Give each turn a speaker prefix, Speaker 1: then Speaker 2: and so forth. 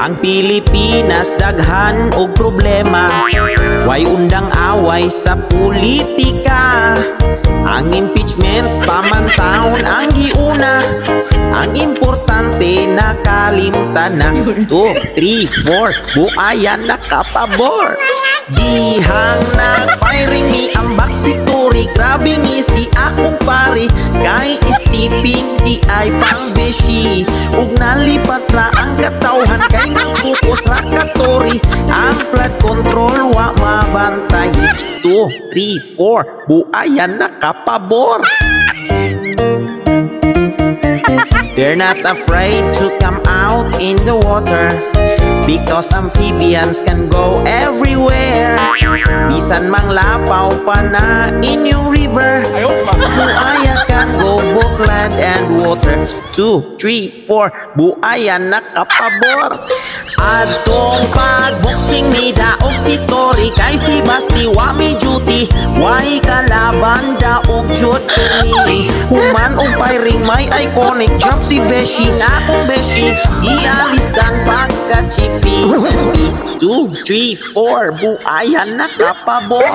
Speaker 1: Ang Pilipinas daghan og problema, way undang away sa politika. Ang impeachment pamantawon ang giuna, ang importante nakalimtan na. 2, 3, 4, buayan nakapabor. Dihang nag-firing ni ang baksitori, grabe ni si akong pari. Kay istiping di ay pang beshi, ug nalipat na ang katawhan kay nagfocus rakatori. Ang flood control wa mabantay. 2, 3, 4, buayan nakapabor. They're not afraid to come out in the water, because amphibians can go everywhere. Bisan mang lapaw pa na inyong river, buaya can go both land and water. 2, 3, 4, buaya nakapabor. Atong pagboxing ni daog si Tori, kay si Basti wa may duty, way kalaban daog jud kini. Human og firing may iconic jump si Beshi, nga akong Beshi gialistan pagka chippy. 2, 3, 4, buaya nakapabor.